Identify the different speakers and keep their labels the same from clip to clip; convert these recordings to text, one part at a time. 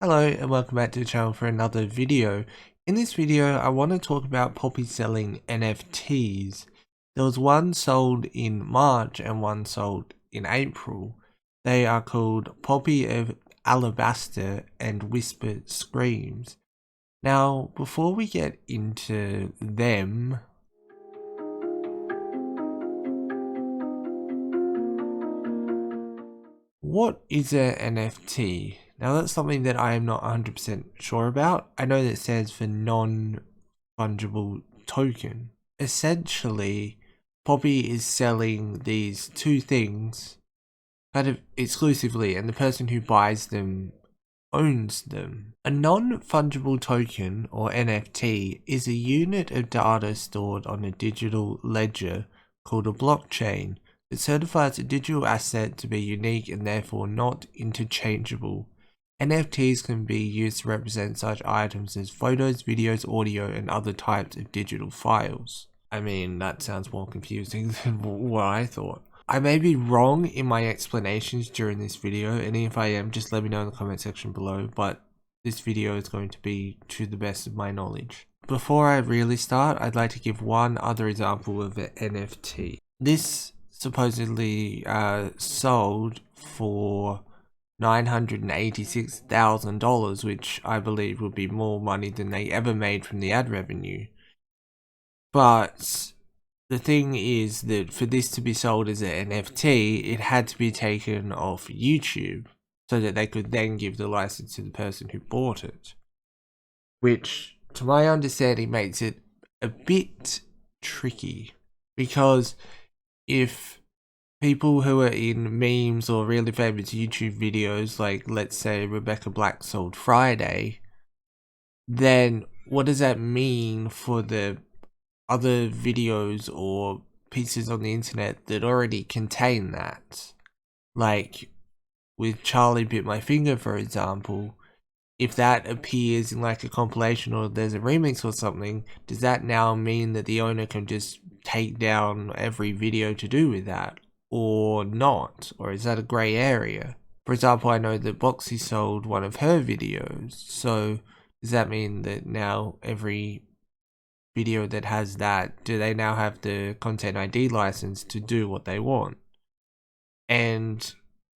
Speaker 1: Hello and welcome back to the channel for another video. In this video I want to talk about Poppy selling NFTs. There was one sold in March and one sold in April. They are called Poppy of Alabaster and Whispered Screams. Now before we get into them, what is an NFT? Now that's something that I am not 100% sure about. I know that it stands for non-fungible token. Essentially, Poppy is selling these two things kind of exclusively, and the person who buys them owns them. A non-fungible token, or NFT, is a unit of data stored on a digital ledger called a blockchain. It certifies a digital asset to be unique and therefore not interchangeable. NFTs can be used to represent such items as photos, videos, audio, and other types of digital files. I mean, that sounds more confusing than what I thought. I may be wrong in my explanations during this video, and if I am, just let me know in the comment section below, but this video is going to be to the best of my knowledge. Before I really start, I'd like to give one other example of an NFT. This supposedly sold for $986,000, which I believe would be more money than they ever made from the ad revenue. But the thing is that for this to be sold as an NFT, it had to be taken off YouTube so that they could then give the license to the person who bought it. Which, to my understanding, makes it a bit tricky, because if people who are in memes or really famous YouTube videos, like let's say Rebecca Black sold Friday, then what does that mean for the other videos or pieces on the internet that already contain that? Like with Charlie Bit My Finger, for example, if that appears in like a compilation or there's a remix or something, does that now mean that the owner can just take down every video to do with that, or not? Or is that a grey area? For example, I know that Boxy sold one of her videos, so does that mean that now every video that has that, do they now have the content ID license to do what they want? And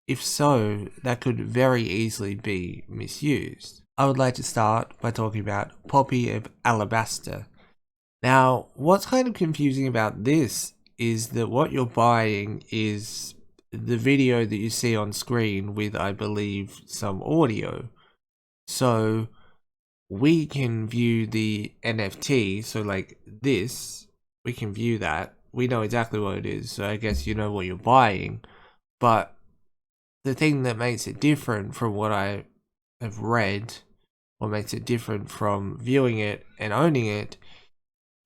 Speaker 1: if so, that could very easily be misused. I would like to start by talking about Poppy of Alabaster. Now, what's kind of confusing about this is that what you're buying is the video that you see on screen with, I believe, some audio. So we can view the NFT, so like this, we can view that. We know exactly what it is, so I guess you know what you're buying. But the thing that makes it different from what I have read, what makes it different from viewing it and owning it,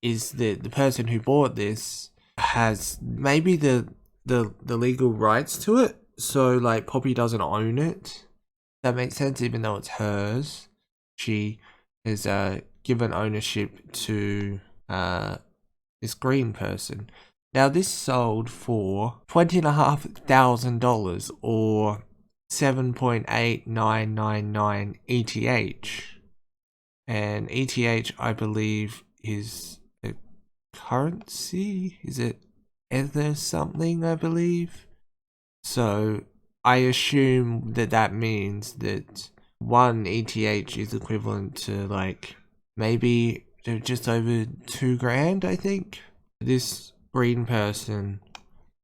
Speaker 1: is that the person who bought this has maybe the legal rights to it. So like Poppy doesn't own it. That makes sense, even though it's hers. She has given ownership to this green person. Now this sold for $20,500 or 7.8999 ETH. And ETH, I believe, is a currency. Is it Ether something, I believe? So I assume that that means that one ETH is equivalent to like maybe just over $2,000, I think. This green person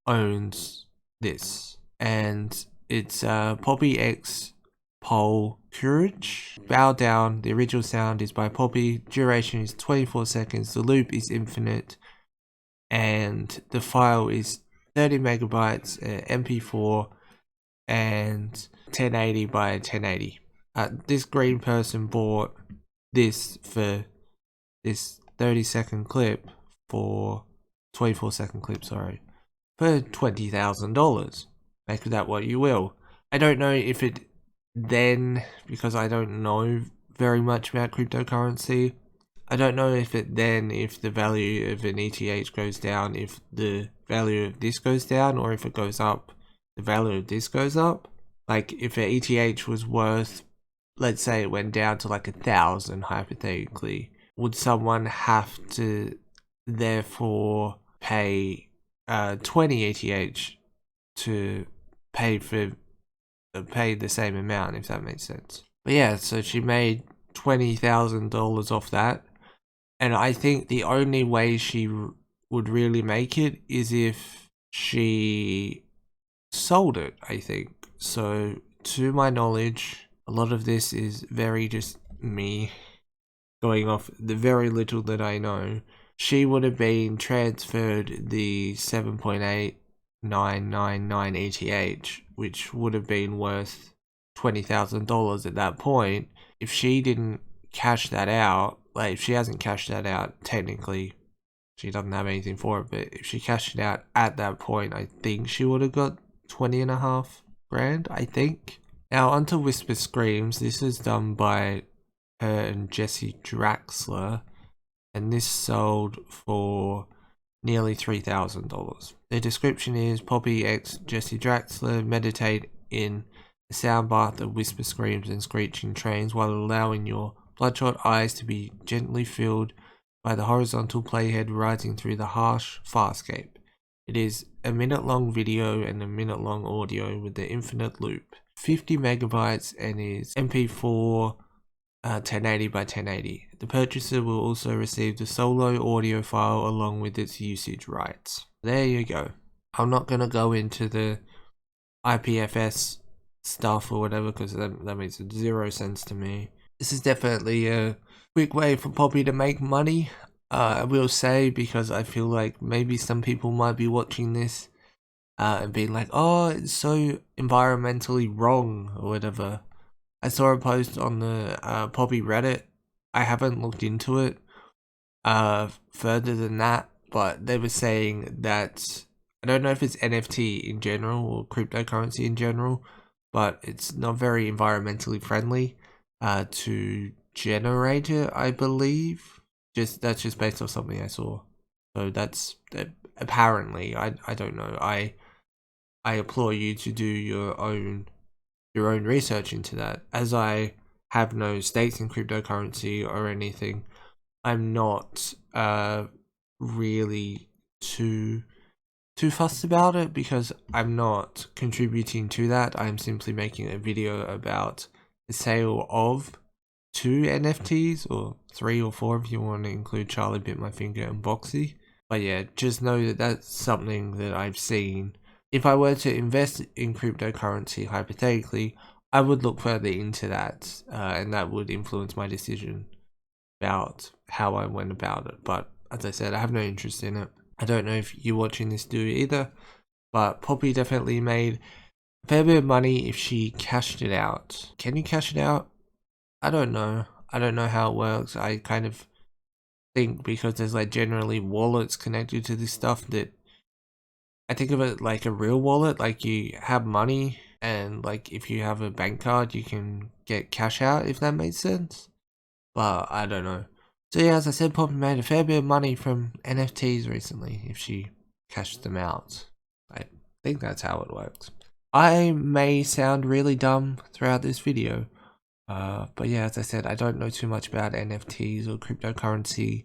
Speaker 1: owns this, and it's Poppy X Pole Courage. Bow Down. The original sound is by Poppy. Duration is 24 seconds. The loop is infinite, and the file is 30 megabytes MP4 and 1080 by 1080. This green person bought this for this 30-second clip for 24-second clip, sorry, for $20,000. Make of that what you will. I don't know if it then, because I don't know very much about cryptocurrency, I don't know if it then, if the value of an ETH goes down, if the value of this goes down, or if it goes up, the value of this goes up. Like if an ETH was worth let's say it went down to like 1,000 hypothetically, would someone have to therefore pay 20 ETH to pay the same amount, if that makes sense? But yeah, so she made $20,000 off that, and I think the only way she would really make it is if she sold it, I think. So to my knowledge, a lot of this is very just me going off the very little that I know. She would have been transferred the 7.8999 ETH, which would have been worth $20,000 at that point. If she didn't cash that out, like if she hasn't cashed that out, technically she doesn't have anything for it, but if she cashed it out at that point, I think she would have got 20.5 grand, I think. Now onto Whisper Screams. This is done by her and Jesse Draxler, and this sold for nearly $3,000. The description is: Poppy x Jesse Draxler meditate in a sound bath of whisper screams and screeching trains while allowing your bloodshot eyes to be gently filled by the horizontal playhead rising through the harsh farscape. It is a minute-long video and a minute-long audio with the infinite loop. 50 megabytes and is MP4 1080 by 1080. The purchaser will also receive the solo audio file along with its usage rights. There you go. I'm not going to go into the IPFS stuff or whatever because that makes zero sense to me. This is definitely a quick way for Poppy to make money. I will say, because I feel like maybe some people might be watching this and being like, oh, it's so environmentally wrong or whatever. I saw a post on the Poppy Reddit. I haven't looked into it further than that, but they were saying that, I don't know if it's NFT in general or cryptocurrency in general, but it's not very environmentally friendly to generate it, I believe. That's just based off something I saw. So that's apparently, I don't know. I implore you to do your own research into that. As I have no stakes in cryptocurrency or anything, I'm not really too fussed about it because I'm not contributing to that. I'm simply making a video about the sale of 2 NFTs, or 3 or 4 if you want to include Charlie Bit My Finger and Boxy. But yeah, just know that that's something that I've seen. If I were to invest in cryptocurrency, hypothetically, I would look further into that, and that would influence my decision about how I went about it. But as I said, I have no interest in it. I don't know if you watching this do either, but Poppy definitely made a fair bit of money if she cashed it out. Can you cash it out? I don't know. I don't know how it works. I kind of think because there's like generally wallets connected to this stuff that I think of it like a real wallet. Like you have money and like if you have a bank card you can get cash out, if that makes sense. But I don't know. So yeah, as I said, Poppy made a fair bit of money from NFTs recently if she cashed them out. I think that's how it works. I may sound really dumb throughout this video. But yeah, as I said, I don't know too much about NFTs or cryptocurrency.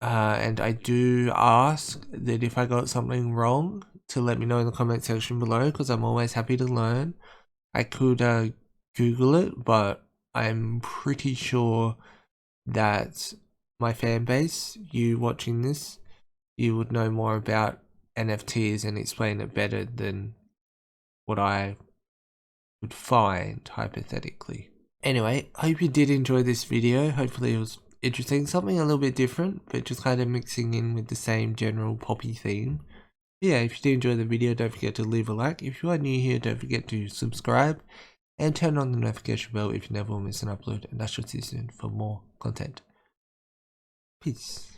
Speaker 1: And I do ask that if I got something wrong to let me know in the comment section below, because I'm always happy to learn. I could Google it, but I'm pretty sure that my fan base, you watching this, you would know more about NFTs and explain it better than what I would find hypothetically. Anyway, hope you did enjoy this video. Hopefully it was interesting, something a little bit different, but just kind of mixing in with the same general Poppy theme. Yeah, if you did enjoy the video, don't forget to leave a like. If you are new here, don't forget to subscribe and turn on the notification bell if you never miss an upload, and I shall see you soon for more content. Peace.